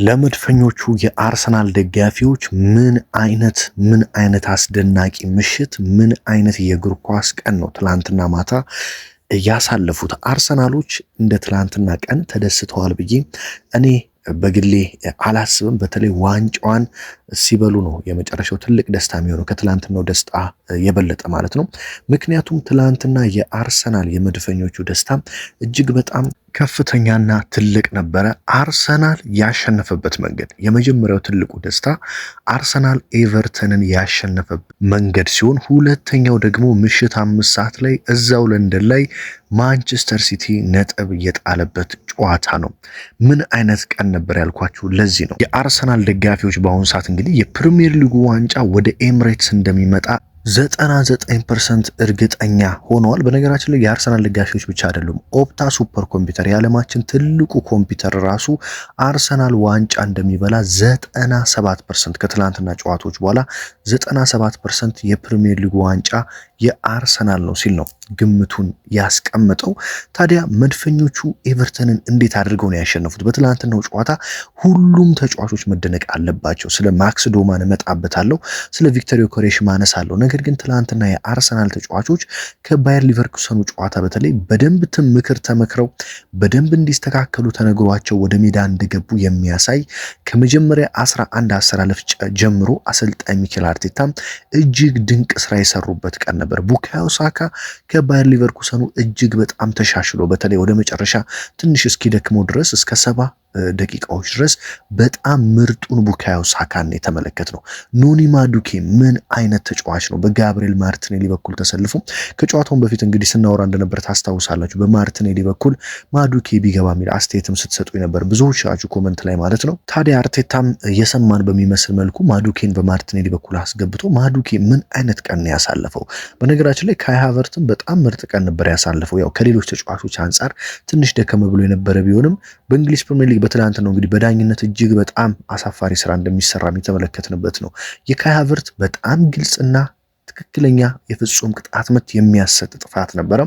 ለመድፈኞቹ የአርሰናል ደጋፊዎች ምን አይነት አስደናቂ ምሽት፣ ምን አይነት የእግር ኳስ ቀን ነው ትላንትና ማታ ያሳለፉት። አርሰናሎች እንደ ትላንትና ቀን ተደስተዋል ብዬ እኔ በግሌ አላስብም። በተለይ ዋንጫዋን ሲበሉ ነው የመጨረሻው ትልቅ ደስታ የሚሆነው ከትላንትናው ደስታ የበለጠ ማለት ነው። ምክንያቱም ትላንትና የአርሰናል የመድፈኞቹ ደስታ እጅግ በጣም ከፍተኛና ትልቅ ነበረ። አርሰናል ያሸነፈበት መንገድ የመጀመሪያው ትልቁ ደስታ አርሰናል ኤቨርተንን ያሸነፈበት መንገድ ሲሆን፣ ሁለተኛው ደግሞ ምሽት 5 ሰዓት ላይ እዛው ለንደን ላይ ማንቸስተር ሲቲ ነጥብ የጣለበት ጨዋታ ነው። ምን አይነት ቀን ነበር ያልኳችሁ ለዚህ ነው። የአርሰናል ደጋፊዎች በአሁኑ ሰዓት እንግዲህ የፕሪሚየር ሊጉ ዋንጫ ወደ ኤምሬትስ እንደሚመጣ 99% እርግጠኛ ሆነዋል። በነገራችን ላይ የአርሰናል ደጋፊዎች ብቻ አይደሉም። ኦፕታ ሱፐር ኮምፒውተር የዓለማችን ትልቁ ኮምፒውተር ራሱ አርሰናል ዋንጫ እንደሚበላ 97% ከትላንትና ጨዋታዎች በኋላ 97% የፕሪሚየር ሊጉ ዋንጫ የአርሰናል ነው ሲል ነው ግምቱን ያስቀመጠው። ታዲያ መድፈኞቹ ኤቨርተንን እንዴት አድርገው ነው ያሸነፉት? በትላንትናው ጨዋታ ሁሉም ተጫዋቾች መደነቅ አለባቸው። ስለ ማክስ ዶማን እመጣበታለሁ፣ ስለ ቪክተር ዮከሬሽ ማነሳለሁ። ነገር ግን ትላንትና የአርሰናል ተጫዋቾች ከባየር ሊቨርኩሰኑ ጨዋታ በተለይ በደንብ ምክር ተመክረው በደንብ እንዲስተካከሉ ተነግሯቸው ወደ ሜዳ እንደገቡ የሚያሳይ ከመጀመሪያ 11 አሰላለፍ ጀምሮ አሰልጣኝ ሚኬል አርቴታ እጅግ ድንቅ ስራ የሰሩበት ቀን ነበር። ቡካዮ ሳካ ከባየር ሊቨርኩሰኑ እጅግ በጣም ተሻሽሎ በተለይ ወደ መጨረሻ ትንሽ እስኪደክመው ድረስ እስከ 70 ደቂቃዎች ድረስ በጣም ምርጡን ቡካዮ ሳካን የተመለከትነው። ኖኒ ማዱኬ ምን አይነት ተጫዋች ነው! በጋብሪኤል ማርቲኔሊ በኩል ተሰልፎ ከጨዋታውን በፊት እንግዲህ ስናወራ እንደነበር ታስታውሳላችሁ። በማርቲኔሊ በኩል ማዱኬ ቢገባ የሚል አስተያየትም ስትሰጡ ነበር ብዙዎቻችሁ ኮመንት ላይ ማለት ነው። ታዲያ አርቴታም የሰማን በሚመስል መልኩ ማዱኬን በማርቲኔሊ በኩል አስገብቶ ማዱኬ ምን አይነት ቀን ያሳለፈው። በነገራችን ላይ ካይ ሃቨርትም በጣም ምርጥ ቀን ነበር ያሳለፈው። ያው ከሌሎች ተጫዋቾች አንጻር ትንሽ ደከም ብሎ የነበረ ቢሆንም በእንግሊዝ ፕሪሚየር ሊግ በትላንት ነው እንግዲህ በዳኝነት እጅግ በጣም አሳፋሪ ስራ እንደሚሰራ የተመለከትንበት ነው። የካይ ሃቨርት በጣም ግልጽና ትክክለኛ የፍጹም ቅጣት ምት የሚያሰጥ ጥፋት ነበረ።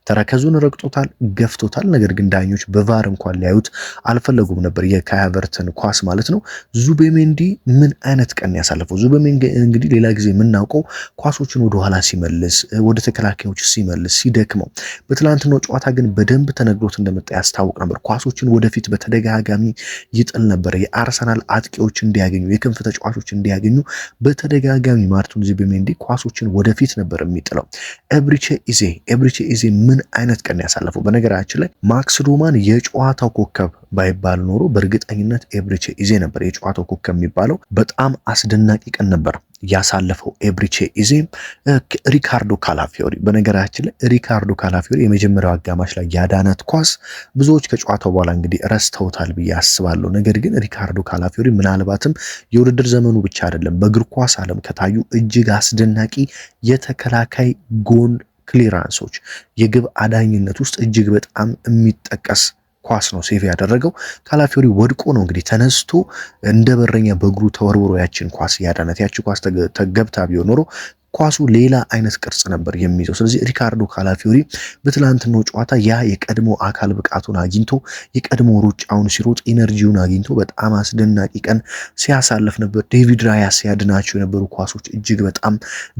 ተረከዙን ረግጦታል፣ ገፍቶታል። ነገር ግን ዳኞች በቫር እንኳን ሊያዩት አልፈለጉም ነበር የካይ ሃቨርትን ኳስ ማለት ነው። ዙቤሜንዲ ምን አይነት ቀን ያሳለፈው። ዙቤሜንዲ እንግዲህ ሌላ ጊዜ የምናውቀው ኳሶችን ወደ ኋላ ሲመልስ፣ ወደ ተከላካዮች ሲመልስ ሲደክመው፣ በትላንትናው ጨዋታ ግን በደንብ ተነግሮት እንደመጣ ያስታውቅ ነበር። ኳሶችን ወደፊት በተደጋጋሚ ይጥል ነበር። የአርሰናል አጥቂዎች እንዲያገኙ፣ የክንፍ ተጫዋቾች እንዲያገኙ በተደጋጋሚ ማርቲን ዙቤሜንዲ ኳሶችን ወደፊት ነበር የሚጥለው። ኤብሪቼ ኢዜ ምን አይነት ቀን ያሳለፈው። በነገራችን ላይ ማክስ ዶማን የጨዋታው ኮከብ ባይባል ኖሮ በእርግጠኝነት ኤብሪቼ ኢዜ ነበር የጨዋታው ኮከብ የሚባለው። በጣም አስደናቂ ቀን ነበር ያሳለፈው ኤብሪቼ ኢዜ። ሪካርዶ ካላፊዮሪ፣ በነገራችን ላይ ሪካርዶ ካላፊዮሪ የመጀመሪያው አጋማሽ ላይ ያዳነት ኳስ ብዙዎች ከጨዋታው በኋላ እንግዲህ ረስተውታል ብዬ አስባለሁ። ነገር ግን ሪካርዶ ካላፊዮሪ ምናልባትም የውድድር ዘመኑ ብቻ አይደለም በእግር ኳስ ዓለም ከታዩ እጅግ አስደናቂ የተከላካይ ጎል ክሊራንሶች የግብ አዳኝነት ውስጥ እጅግ በጣም የሚጠቀስ ኳስ ነው ሴቭ ያደረገው። ካላፊዮሪ ወድቆ ነው እንግዲህ ተነስቶ እንደ በረኛ በእግሩ ተወርውሮ ያችን ኳስ ያዳነት። ያቺ ኳስ ተገብታ ቢሆን ኖሮ ኳሱ ሌላ አይነት ቅርጽ ነበር የሚይዘው። ስለዚህ ሪካርዶ ካላፊዮሪ በትላንትናው ጨዋታ ያ የቀድሞ አካል ብቃቱን አግኝቶ የቀድሞ ሩጫውን ሲሮጥ ኢነርጂውን አግኝቶ በጣም አስደናቂ ቀን ሲያሳልፍ ነበር። ዴቪድ ራያ ሲያድናቸው የነበሩ ኳሶች እጅግ በጣም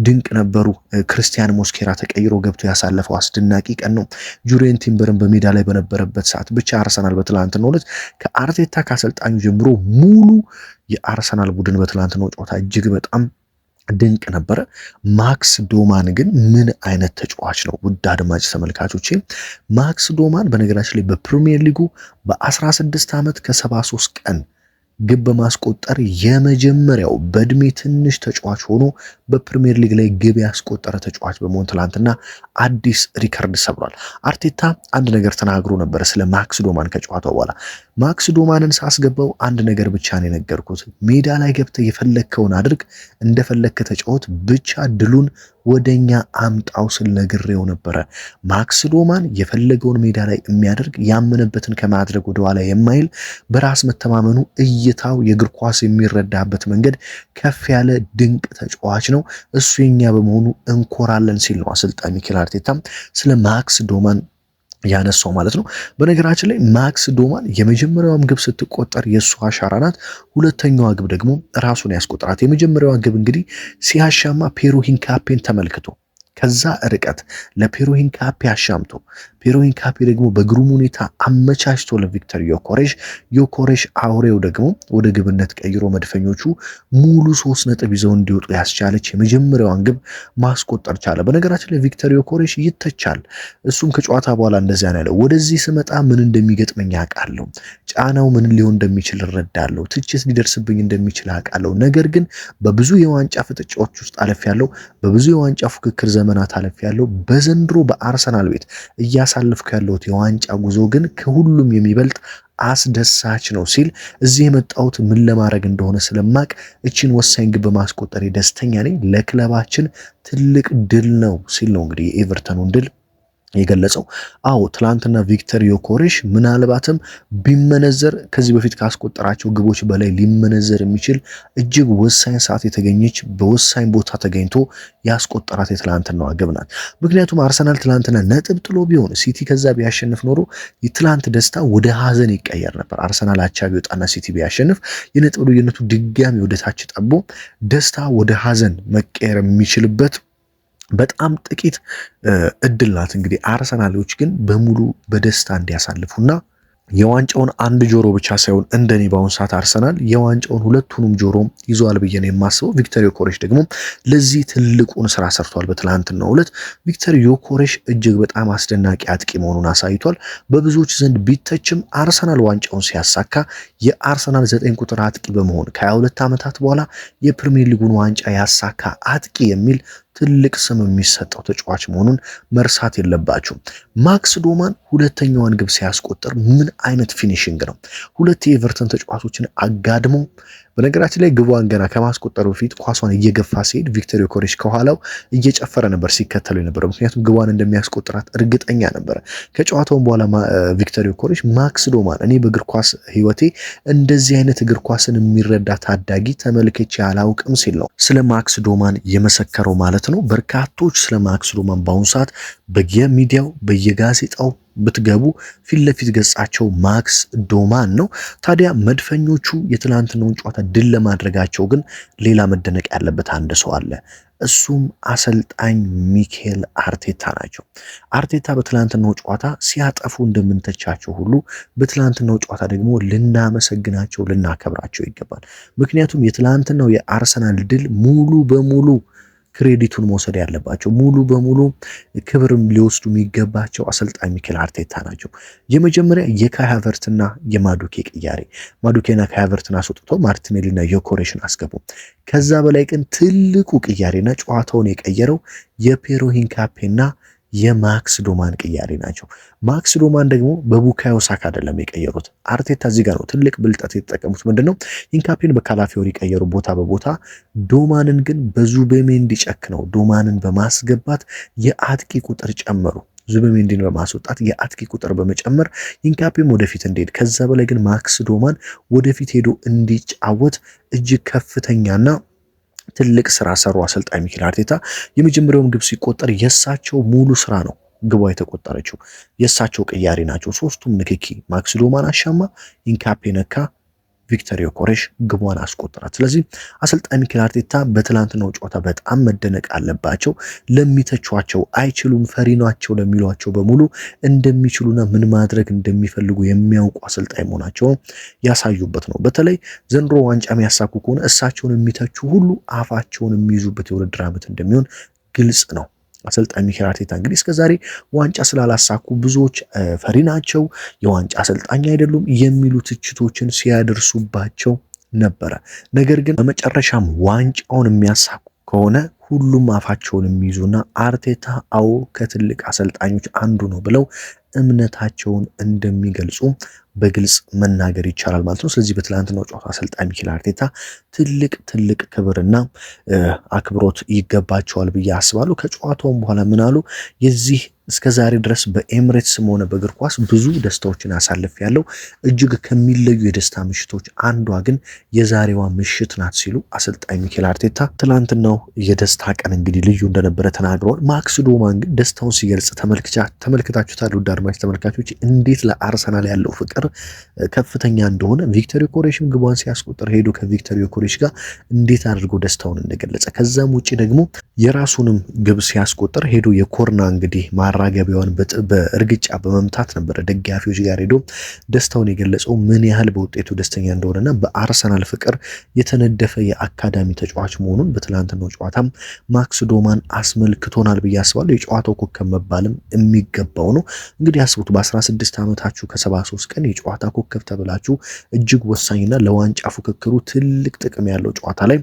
ድንቅ ነበሩ። ክርስቲያን ሞስኬራ ተቀይሮ ገብቶ ያሳለፈው አስደናቂ ቀን ነው። ጁሪየን ቲምበርን በሜዳ ላይ በነበረበት ሰዓት ብቻ አርሰናል በትላንትናው ዕለት ከአርቴታ ከአሰልጣኙ ጀምሮ ሙሉ የአርሰናል ቡድን በትላንትናው ጨዋታ እጅግ በጣም ድንቅ ነበረ። ማክስ ዶማን ግን ምን አይነት ተጫዋች ነው? ውድ አድማጭ ተመልካቾቼ ማክስ ዶማን በነገራችን ላይ በፕሪሚየር ሊጉ በ16 ዓመት ከ73 ቀን ግብ በማስቆጠር የመጀመሪያው በእድሜ ትንሽ ተጫዋች ሆኖ በፕሪሚየር ሊግ ላይ ግብ ያስቆጠረ ተጫዋች በመሆን ትላንትና አዲስ ሪከርድ ሰብሯል። አርቴታ አንድ ነገር ተናግሮ ነበር ስለ ማክስ ዶማን ከጨዋታው በኋላ። ማክስ ዶማንን ሳስገባው አንድ ነገር ብቻ ነው የነገርኩት፣ ሜዳ ላይ ገብተህ የፈለግከውን አድርግ፣ እንደፈለግከ ተጫወት፣ ብቻ ድሉን ወደኛ አምጣው ስል ነግሬው ነበረ። ማክስ ዶማን የፈለገውን ሜዳ ላይ የሚያደርግ ያመነበትን ከማድረግ ወደኋላ የማይል በራስ መተማመኑ እይታው የእግር ኳስ የሚረዳበት መንገድ ከፍ ያለ ድንቅ ተጫዋች ነው። እሱ የኛ በመሆኑ እንኮራለን ሲል ነው አሰልጣኝ ሚኬል አርቴታ ስለ ማክስ ዶማን ያነሳው ማለት ነው። በነገራችን ላይ ማክስ ዶማን የመጀመሪያዋም ግብ ስትቆጠር የሱ አሻራ ናት። ሁለተኛዋ ግብ ደግሞ ራሱን ያስቆጠራት። የመጀመሪያዋ ግብ እንግዲህ ሲያሻማ ፔሮ ሂንካፔን ተመልክቶ ከዛ ርቀት ለፔሮ ሂንካፔ አሻምቶ ፔሮ ሂንካፔ ደግሞ በግሩም ሁኔታ አመቻችቶ ለቪክተር ዮኮሬሽ አውሬው ደግሞ ወደ ግብነት ቀይሮ መድፈኞቹ ሙሉ 3 ነጥብ ይዘው እንዲወጡ ያስቻለች የመጀመሪያዋን ግብ ማስቆጠር ቻለ። በነገራችን ላይ ቪክተር ዮኮሬሽ ይተቻል። እሱም ከጨዋታ በኋላ እንደዚያ ነው ያለው። ወደዚህ ስመጣ ምን እንደሚገጥመኝ አውቃለሁ፣ ጫናው ምን ሊሆን እንደሚችል እረዳለሁ፣ ትችት ሊደርስብኝ እንደሚችል አውቃለሁ። ነገር ግን በብዙ የዋንጫ ፍጥጫዎች ውስጥ አልፌያለሁ፣ በብዙ የዋንጫ ፉክክር ዘመናት አልፌያለሁ። በዘንድሮ በአርሰናል ቤት እያሳለፍኩ ያለሁት የዋንጫ ጉዞ ግን ከሁሉም የሚበልጥ አስደሳች ነው ሲል እዚህ የመጣሁት ምን ለማድረግ እንደሆነ ስለማቅ እቺን ወሳኝ ግብ በማስቆጠር ደስተኛ ነኝ፣ ለክለባችን ትልቅ ድል ነው ሲል ነው እንግዲህ የኤቨርተኑን ድል የገለጸው። አዎ ትላንትና ቪክተር ዮኮሬሽ ምናልባትም ቢመነዘር ከዚህ በፊት ካስቆጠራቸው ግቦች በላይ ሊመነዘር የሚችል እጅግ ወሳኝ ሰዓት የተገኘች በወሳኝ ቦታ ተገኝቶ ያስቆጠራት የትላንትናዋ ግብ ናት። ምክንያቱም አርሰናል ትላንትና ነጥብ ጥሎ ቢሆን ሲቲ ከዛ ቢያሸንፍ ኖሮ የትላንት ደስታ ወደ ሀዘን ይቀየር ነበር። አርሰናል አቻ ቢወጣና ሲቲ ቢያሸንፍ የነጥብ ልዩነቱ ድጋሚ ወደ ታች ጠቦ ደስታ ወደ ሀዘን መቀየር የሚችልበት በጣም ጥቂት እድል ናት። እንግዲህ አርሰናሎች ግን በሙሉ በደስታ እንዲያሳልፉና የዋንጫውን አንድ ጆሮ ብቻ ሳይሆን እንደኔ በአሁኑ ሰዓት አርሰናል የዋንጫውን ሁለቱንም ጆሮ ይዟል ብዬ ነው የማስበው። ቪክተር ዮኮሬሽ ደግሞ ለዚህ ትልቁን ስራ ሰርቷል። በትላንትናው ዕለት ቪክተር ዮኮሬሽ እጅግ በጣም አስደናቂ አጥቂ መሆኑን አሳይቷል። በብዙዎች ዘንድ ቢተችም አርሰናል ዋንጫውን ሲያሳካ የአርሰናል 9 ቁጥር አጥቂ በመሆን ከ22 ዓመታት በኋላ የፕሪሚየር ሊጉን ዋንጫ ያሳካ አጥቂ የሚል ትልቅ ስም የሚሰጠው ተጫዋች መሆኑን መርሳት የለባችሁም። ማክስ ዶማን ሁለተኛዋን ግብ ሲያስቆጥር ምን አይነት ፊኒሽንግ ነው! ሁለት የኤቨርተን ተጫዋቾችን አጋድሞ በነገራችን ላይ ግቧን ገና ከማስቆጠሩ በፊት ኳሷን እየገፋ ሲሄድ ቪክተር ዮኮሬሽ ከኋላው እየጨፈረ ነበር ሲከተለው የነበረው፣ ምክንያቱም ግቧን እንደሚያስቆጥራት እርግጠኛ ነበረ። ከጨዋታውን በኋላ ቪክተር ዮኮሬሽ ማክስ ዶማን እኔ በእግር ኳስ ህይወቴ እንደዚህ አይነት እግር ኳስን የሚረዳ ታዳጊ ተመልክቼ አላውቅም ሲል ነው ስለ ማክስ ዶማን የመሰከረው ማለት ነው። በርካቶች ስለ ማክስ ዶማን በአሁኑ ሰዓት በየሚዲያው በየጋዜጣው ብትገቡ ፊት ለፊት ገጻቸው ማክስ ዶማን ነው። ታዲያ መድፈኞቹ የትላንትናውን ጨዋታ ድል ለማድረጋቸው ግን ሌላ መደነቅ ያለበት አንድ ሰው አለ። እሱም አሰልጣኝ ሚኬል አርቴታ ናቸው። አርቴታ በትላንትናው ጨዋታ ሲያጠፉ እንደምንተቻቸው ሁሉ በትላንትናው ጨዋታ ደግሞ ልናመሰግናቸው ልናከብራቸው ይገባል። ምክንያቱም የትላንትናው የአርሰናል ድል ሙሉ በሙሉ ክሬዲቱን መውሰድ ያለባቸው ሙሉ በሙሉ ክብርም ሊወስዱ የሚገባቸው አሰልጣኝ ሚኬል አርቴታ ናቸው። የመጀመሪያ የካይ ሃቨርትና የማዱኬ ቅያሬ፣ ማዱኬና ካይ ሃቨርትን አስወጥተው ማርቲኔሊና ዮኮሬሽን አስገቡ። ከዛ በላይ ግን ትልቁ ቅያሬና ጨዋታውን የቀየረው የፔሮ ሂንካፔና የማክስ ዶማን ቅያሬ ናቸው። ማክስ ዶማን ደግሞ በቡካዮ ሳካ አይደለም የቀየሩት። አርቴታ እዚህ ጋር ነው ትልቅ ብልጠት የተጠቀሙት። ምንድነው ሂንካፔን በካላፊዮሪ ቀየሩ ቦታ በቦታ ዶማንን ግን በዙቤሜንዲ ጨክነው ዶማንን በማስገባት የአጥቂ ቁጥር ጨመሩ። ዙቤሜንዲን በማስወጣት የአጥቂ ቁጥር በመጨመር ሂንካፔም ወደፊት እንዲሄድ ከዛ በላይ ግን ማክስ ዶማን ወደፊት ሄዶ እንዲጫወት እጅግ ከፍተኛና ትልቅ ስራ ሰሩ አሰልጣኝ ሚኬል አርቴታ። የመጀመሪያውም ግብ ሲቆጠር የሳቸው ሙሉ ስራ ነው ግቧ የተቆጠረችው፣ የሳቸው ቅያሬ ናቸው። ሶስቱም ንክኪ ማክስ ዶማን አሻማ፣ ሂንካፔ ነካ፣ ቪክተር ዮኮሬሽ ግቧን አስቆጠራት። ስለዚህ አሰልጣኝ ሚኬል አርቴታ በትላንትናው ጨዋታ በጣም መደነቅ አለባቸው። ለሚተቿቸው አይችሉም ፈሪ ናቸው ለሚሏቸው በሙሉ እንደሚችሉና ምን ማድረግ እንደሚፈልጉ የሚያውቁ አሰልጣኝ መሆናቸውን ያሳዩበት ነው። በተለይ ዘንድሮ ዋንጫ የሚያሳኩ ከሆነ እሳቸውን የሚተቹ ሁሉ አፋቸውን የሚይዙበት የውድድር ዓመት እንደሚሆን ግልጽ ነው። አሰልጣኝ ሚኬል አርቴታ እንግዲህ እስከዛሬ ዋንጫ ስላላሳኩ ብዙዎች ፈሪ ናቸው፣ የዋንጫ አሰልጣኝ አይደሉም የሚሉ ትችቶችን ሲያደርሱባቸው ነበረ። ነገር ግን በመጨረሻም ዋንጫውን የሚያሳኩ ከሆነ ሁሉም አፋቸውን የሚይዙና አርቴታ አዎ ከትልቅ አሰልጣኞች አንዱ ነው ብለው እምነታቸውን እንደሚገልጹ በግልጽ መናገር ይቻላል ማለት ነው። ስለዚህ በትላንትናው ጨዋታ አሰልጣኝ ሚኬል አርቴታ ትልቅ ክብርና አክብሮት ይገባቸዋል ብዬ አስባለሁ። ከጨዋታውም በኋላ ምን አሉ? የዚህ እስከዛሬ ድረስ በኤምሬትስም ሆነ በእግር ኳስ ብዙ ደስታዎችን አሳልፌያለሁ። እጅግ ከሚለዩ የደስታ ምሽቶች አንዷ ግን የዛሬዋ ምሽት ናት ሲሉ አሰልጣኝ ሚኬል አርቴታ ትላንትናው የደስታ ቀን እንግዲህ ልዩ እንደነበረ ተናግረዋል። ማክስ ዶማን ግን ደስታውን ሲገልጽ ተመልክታችሁታል። ውድ አድማጭ ተመልካቾች እንዴት ለአርሰናል ያለው ፍቅር ከፍተኛ እንደሆነ ቪክተር ዮኬሬሽም ግቧን ሲያስቆጥር ሄዶ ከቪክተር ዮኬሬሽ ጋር እንዴት አድርጎ ደስታውን እንደገለጸ ከዛም ውጪ ደግሞ የራሱንም ግብ ሲያስቆጥር ሄዶ የኮርና እንግዲህ ማራገቢያውን በእርግጫ በመምታት ነበረ ደጋፊዎች ጋር ሄዶ ደስታውን የገለጸው ምን ያህል በውጤቱ ደስተኛ እንደሆነና በአርሰናል ፍቅር የተነደፈ የአካዳሚ ተጫዋች መሆኑን በትላንትናው ጨዋታም ማክስ ዶማን አስመልክቶናል ብዬ አስባለሁ። የጨዋታው ኮከብ መባልም የሚገባው ነው። እንግዲህ አስቡት በ16 ዓመታችሁ ከ73 ቀን የጨዋታ ኮከብ ተብላችሁ እጅግ ወሳኝና ለዋንጫ ፉክክሩ ትልቅ ጥቅም ያለው ጨዋታ ላይ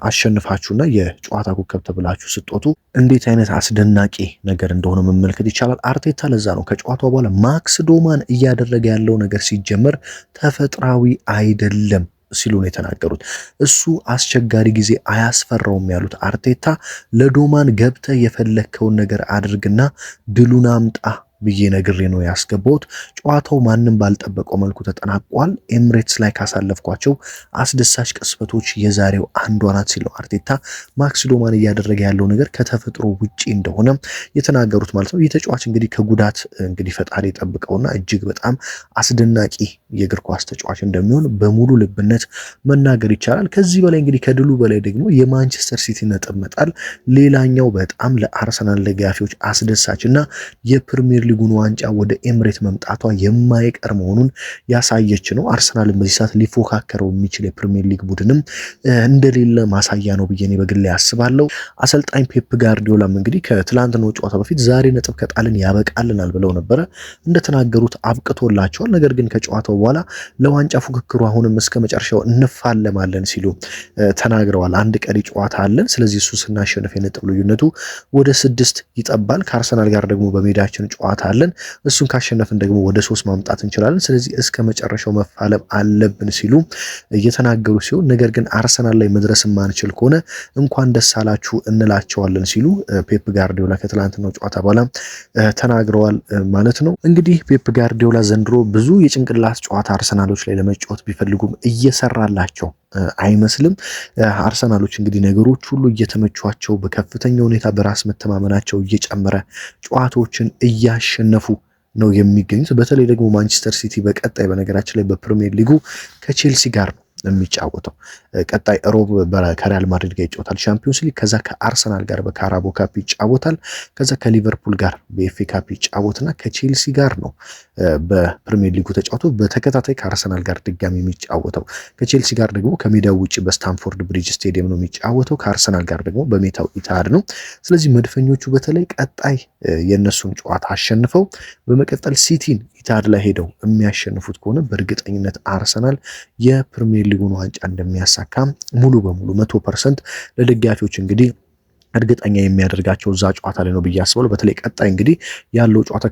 አሸንፋችሁና የጨዋታ ኮከብ ተብላችሁ ስትወጡ እንዴት አይነት አስደናቂ ነገር እንደሆነ መመልከት ይቻላል። አርቴታ ለዛ ነው ከጨዋታው በኋላ ማክስ ዶማን እያደረገ ያለው ነገር ሲጀመር ተፈጥሯዊ አይደለም ሲሉ ነው የተናገሩት። እሱ አስቸጋሪ ጊዜ አያስፈራውም ያሉት አርቴታ ለዶማን ገብተህ የፈለከውን ነገር አድርግና ድሉን አምጣ ብዬ ነግሬ ነው ያስገባሁት። ጨዋታው ማንም ባልጠበቀው መልኩ ተጠናቋል። ኤምሬትስ ላይ ካሳለፍኳቸው አስደሳች ቅጽበቶች የዛሬው አንዷ ናት ሲለው አርቴታ ማክስ ዶማን እያደረገ ያለው ነገር ከተፈጥሮ ውጪ እንደሆነ የተናገሩት ማለት ነው። ይህ ተጫዋች እንግዲህ ከጉዳት እንግዲህ ፈጣሪ ጠብቀውና እጅግ በጣም አስደናቂ የእግር ኳስ ተጫዋች እንደሚሆን በሙሉ ልብነት መናገር ይቻላል። ከዚህ በላይ እንግዲህ ከድሉ በላይ ደግሞ የማንቸስተር ሲቲ ነጥብ መጣል ሌላኛው በጣም ለአርሰናል ደጋፊዎች አስደሳችና የፕሪሚየር ሊጉን ዋንጫ ወደ ኤምሬት መምጣቷ የማይቀር መሆኑን ያሳየች ነው። አርሰናል በዚህ ሰዓት ሊፎካከረው የሚችል የፕሪሚየር ሊግ ቡድንም እንደሌለ ማሳያ ነው ብዬ እኔ በግሌ ያስባለሁ። አሰልጣኝ ፔፕ ጋርዲዮላም እንግዲህ ከትላንትናው ጨዋታ በፊት ዛሬ ነጥብ ከጣልን ያበቃልናል ብለው ነበረ። እንደተናገሩት አብቅቶላቸዋል። ነገር ግን ከጨዋታው በኋላ ለዋንጫ ፉክክሩ አሁንም እስከ መጨረሻው እንፋለማለን ሲሉ ተናግረዋል። አንድ ቀሪ ጨዋታ አለን። ስለዚህ እሱ ስናሸንፍ የነጥብ ልዩነቱ ወደ 6 ይጠባል። ከአርሰናል ጋር ደግሞ በሜዳችን ጨዋታ አለን። እሱን ካሸነፍን ደግሞ ወደ 3 ማምጣት እንችላለን። ስለዚህ እስከ መጨረሻው መፋለም አለብን ሲሉ እየተናገሩ ሲሆን ነገር ግን አርሰናል ላይ መድረስ ማንችል ከሆነ እንኳን ደስ አላችሁ እንላቸዋለን ሲሉ ፔፕ ጋርዲዮላ ከትላንትናው ጨዋታ በኋላ ተናግረዋል ማለት ነው። እንግዲህ ፔፕ ጋርዲዮላ ዘንድሮ ብዙ የጭንቅላት ጨዋታ አርሰናሎች ላይ ለመጫወት ቢፈልጉም እየሰራላቸው አይመስልም። አርሰናሎች እንግዲህ ነገሮች ሁሉ እየተመቿቸው በከፍተኛ ሁኔታ በራስ መተማመናቸው እየጨመረ ጨዋታዎችን እያሸነፉ ነው የሚገኙት። በተለይ ደግሞ ማንቸስተር ሲቲ በቀጣይ በነገራችን ላይ በፕሪሚየር ሊጉ ከቼልሲ ጋር ነው የሚጫወተው። ቀጣይ ሮብ ከሪያል ማድሪድ ጋር ይጫወታል ሻምፒዮንስ ሊግ። ከዛ ከአርሰናል ጋር በካራቦ ካፕ ይጫወታል። ከዛ ከሊቨርፑል ጋር በኤፍኤ ካፕ ይጫወትና ከቼልሲ ጋር ነው በፕሪሚየር ሊጉ ተጫውቶ በተከታታይ ከአርሰናል ጋር ድጋሚ የሚጫወተው። ከቼልሲ ጋር ደግሞ ከሜዳው ውጪ በስታንፎርድ ብሪጅ ስቴዲየም ነው የሚጫወተው። ከአርሰናል ጋር ደግሞ በሜዳው ኢታድ ነው። ስለዚህ መድፈኞቹ በተለይ ቀጣይ የነሱን ጨዋታ አሸንፈው በመቀጠል ሲቲን ኢታድ ላይ ሄደው የሚያሸንፉት ከሆነ በእርግጠኝነት አርሰናል የፕሪሚየር ሊጉን ዋንጫ እንደሚያሳካ ሙሉ በሙሉ 100% ለደጋፊዎች እንግዲህ እርግጠኛ የሚያደርጋቸው እዛ ጨዋታ ላይ ነው ብዬ አስባለሁ። በተለይ ቀጣይ እንግዲህ ያለው ጨዋታ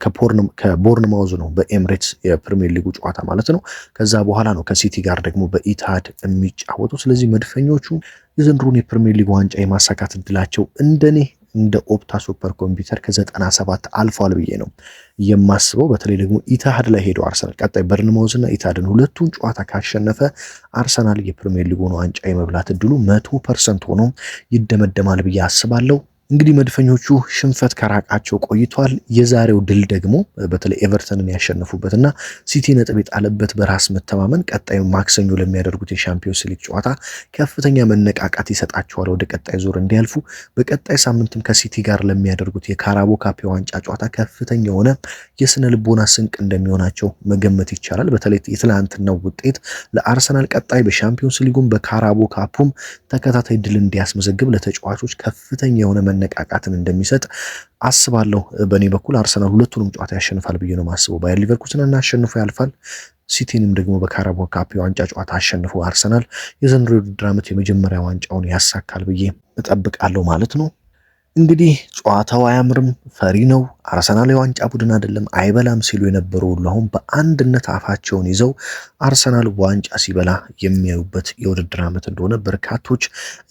ከቦርንማውዝ ነው በኤምሬትስ የፕሪሚየር ሊጉ ጨዋታ ማለት ነው። ከዛ በኋላ ነው ከሲቲ ጋር ደግሞ በኢታድ የሚጫወቱ። ስለዚህ መድፈኞቹ የዘንድሮን የፕሪሚየር ሊግ ዋንጫ የማሳካት እድላቸው እንደኔ እንደ ኦፕታ ሱፐር ኮምፒውተር ከ97 አልፏል ብዬ ነው የማስበው። በተለይ ደግሞ ኢታሃድ ላይ ሄዶ አርሰናል ቀጣይ በርንማውዝ እና ኢታሃድን ሁለቱን ጨዋታ ካሸነፈ አርሰናል የፕሪሚየር ሊጉን ዋንጫ የመብላት እድሉ 100% ሆኖ ይደመደማል ብዬ አስባለሁ። እንግዲህ መድፈኞቹ ሽንፈት ከራቃቸው ቆይቷል። የዛሬው ድል ደግሞ በተለይ ኤቨርተንን ያሸነፉበትና ሲቲ ነጥብ የጣለበት በራስ መተማመን ቀጣዩ ማክሰኞ ለሚያደርጉት የሻምፒዮንስ ሊግ ጨዋታ ከፍተኛ መነቃቃት ይሰጣቸዋል ወደ ቀጣይ ዙር እንዲያልፉ። በቀጣይ ሳምንትም ከሲቲ ጋር ለሚያደርጉት የካራቦ ካፕ ዋንጫ ጨዋታ ከፍተኛ የሆነ የስነ ልቦና ስንቅ እንደሚሆናቸው መገመት ይቻላል። በተለይ የትላንትናው ውጤት ለአርሰናል ቀጣይ በሻምፒዮንስ ሊጉም በካራቦ ካፑም ተከታታይ ድል እንዲያስመዘግብ ለተጫዋቾች ከፍተኛ የሆነ መነቃቃትን እንደሚሰጥ አስባለሁ። በእኔ በኩል አርሰናል ሁለቱንም ጨዋታ ያሸንፋል ብዬ ነው ማስበው። ባየር ሊቨርኩሰንን አሸንፎ ያልፋል። ሲቲንም ደግሞ በካራቦ ካፕ ዋንጫ ጨዋታ አሸንፎ አርሰናል የዘንድሮው የውድድር ዓመት የመጀመሪያ ዋንጫውን ያሳካል ብዬ እጠብቃለሁ ማለት ነው። እንግዲህ ጨዋታው አያምርም፣ ፈሪ ነው፣ አርሰናል የዋንጫ ቡድን አይደለም፣ አይበላም ሲሉ የነበሩ ሁሉ አሁን በአንድነት አፋቸውን ይዘው አርሰናል ዋንጫ ሲበላ የሚያዩበት የውድድር ዓመት እንደሆነ በርካቶች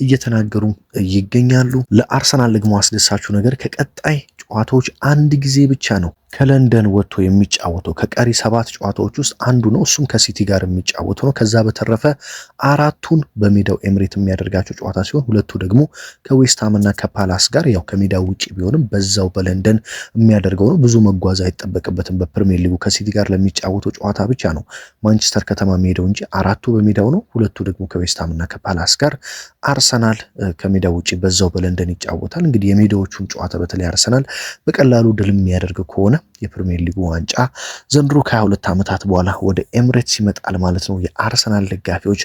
እየተናገሩ ይገኛሉ። ለአርሰናል ደግሞ አስደሳቹ ነገር ከቀጣይ ጨዋታዎች አንድ ጊዜ ብቻ ነው ከለንደን ወጥቶ የሚጫወተው ከቀሪ 7 ጨዋታዎች ውስጥ አንዱ ነው። እሱም ከሲቲ ጋር የሚጫወተው ነው። ከዛ በተረፈ አራቱን በሜዳው ኤምሬት የሚያደርጋቸው ጨዋታ ሲሆን ሁለቱ ደግሞ ከዌስትሃም እና ከፓላስ ጋር ያው ከሜዳው ውጪ ቢሆንም በዛው በለንደን የሚያደርገው ነው። ብዙ መጓዝ አይጠበቅበትም። በፕሪሚየር ሊጉ ከሲቲ ጋር ለሚጫወተው ጨዋታ ብቻ ነው ማንቸስተር ከተማ የሚሄደው እንጂ አራቱ በሜዳው ነው። ሁለቱ ደግሞ ከዌስትሃም እና ከፓላስ ጋር አርሰናል ከሜዳው ውጪ በዛው በለንደን ይጫወታል። እንግዲህ የሜዳዎቹን ጨዋታ በተለይ አርሰናል በቀላሉ ድል የሚያደርግ ከሆነ የፕሪሚየር ሊጉ ዋንጫ ዘንድሮ ከ22 ዓመታት በኋላ ወደ ኤምሬትስ ይመጣል ማለት ነው። የአርሰናል ደጋፊዎች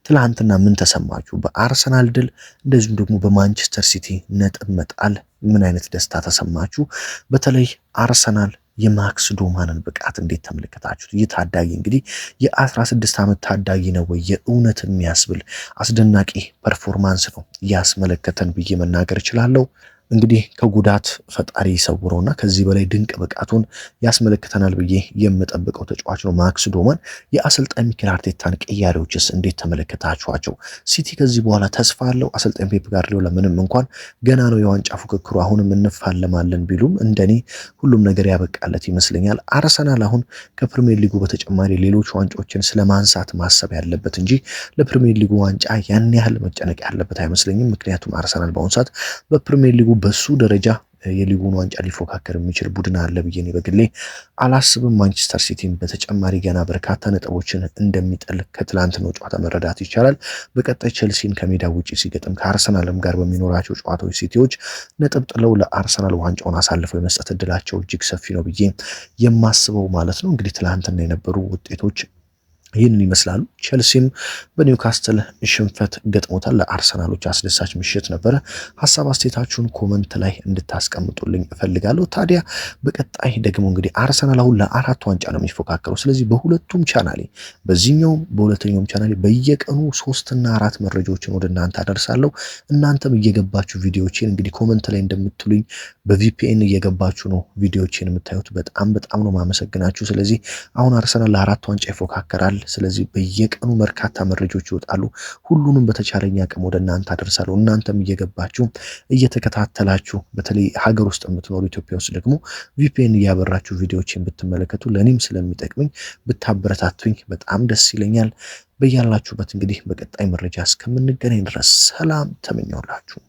ትላንትና ምን ተሰማችሁ? በአርሰናል ድል እንደዚሁም ደግሞ በማንቸስተር ሲቲ ነጥብ መጣል ምን አይነት ደስታ ተሰማችሁ? በተለይ አርሰናል የማክስ ዶማንን ብቃት እንዴት ተመለከታችሁት? ይህ ታዳጊ እንግዲህ የ16 ዓመት ታዳጊ ነው ወይ? የእውነት የሚያስብል አስደናቂ ፐርፎርማንስ ነው ያስመለከተን ብዬ መናገር እችላለሁ። እንግዲህ ከጉዳት ፈጣሪ ይሰውረውና ከዚህ በላይ ድንቅ ብቃቱን ያስመለክተናል ብዬ የምጠብቀው ተጫዋች ነው ማክስ ዶማን። የአሰልጣኝ ሚኬል አርቴታን ቅያሬዎችስ እንዴት ተመለከታችኋቸው? ሲቲ ከዚህ በኋላ ተስፋ አለው? አሰልጣኝ ፔፕ ጋርዲዮላ ምንም እንኳን ገና ነው የዋንጫ ፉክክሩ አሁንም እንፋለማለን ቢሉም እንደኔ ሁሉም ነገር ያበቃለት ይመስለኛል። አርሰናል አሁን ከፕሪሚየር ሊጉ በተጨማሪ ሌሎች ዋንጫዎችን ስለማንሳት ማሰብ ያለበት እንጂ ለፕሪሚየር ሊጉ ዋንጫ ያን ያህል መጨነቅ ያለበት አይመስለኝም። ምክንያቱም አርሰናል በአሁኑ ሰዓት በፕሪሚየር ሊጉ በሱ ደረጃ የሊጉን ዋንጫ ሊፎካከር የሚችል ቡድን አለ ብዬ እኔ በግሌ አላስብም። ማንቸስተር ሲቲም በተጨማሪ ገና በርካታ ነጥቦችን እንደሚጥል ከትላንት ነው ጨዋታ መረዳት ይቻላል። በቀጣይ ቼልሲን ከሜዳ ውጪ ሲገጥም ከአርሰናልም ጋር በሚኖራቸው ጨዋታዎች ሲቲዎች ነጥብ ጥለው ለአርሰናል ዋንጫውን አሳልፈው የመስጠት እድላቸው እጅግ ሰፊ ነው ብዬ የማስበው ማለት ነው። እንግዲህ ትላንትና የነበሩ ውጤቶች ይህንን ይመስላሉ። ቼልሲም በኒውካስትል ሽንፈት ገጥሞታል። ለአርሰናሎች አስደሳች ምሽት ነበረ። ሀሳብ አስተያየታችሁን ኮመንት ላይ እንድታስቀምጡልኝ እፈልጋለሁ። ታዲያ በቀጣይ ደግሞ እንግዲህ አርሰናል አሁን ለ4 ዋንጫ ነው የሚፎካከረው። ስለዚህ በሁለቱም ቻናሌ በዚህኛውም በሁለተኛውም ቻናሌ በየቀኑ 3 እና 4 መረጃዎችን ወደ እናንተ አደርሳለሁ። እናንተም እየገባችሁ ቪዲዮዎችን እንግዲህ ኮመንት ላይ እንደምትሉኝ በቪፒኤን እየገባችሁ ነው ቪዲዮዎችን የምታዩት። በጣም ነው ማመሰግናችሁ። ስለዚህ አሁን አርሰናል ለ4 ዋንጫ ይፎካከራል። ስለዚህ በየቀኑ በርካታ መረጃዎች ይወጣሉ። ሁሉንም በተቻለኝ አቅም ወደ እናንተ አደርሳለሁ። እናንተም እየገባችሁ እየተከታተላችሁ በተለይ ሀገር ውስጥ የምትኖሩ ኢትዮጵያ ውስጥ ደግሞ ቪፒኤን እያበራችሁ ቪዲዮዎችን ብትመለከቱ ለኔም ስለሚጠቅመኝ ብታበረታቱኝ በጣም ደስ ይለኛል። በያላችሁበት እንግዲህ በቀጣይ መረጃ እስከምንገናኝ ድረስ ሰላም ተመኘውላችሁ።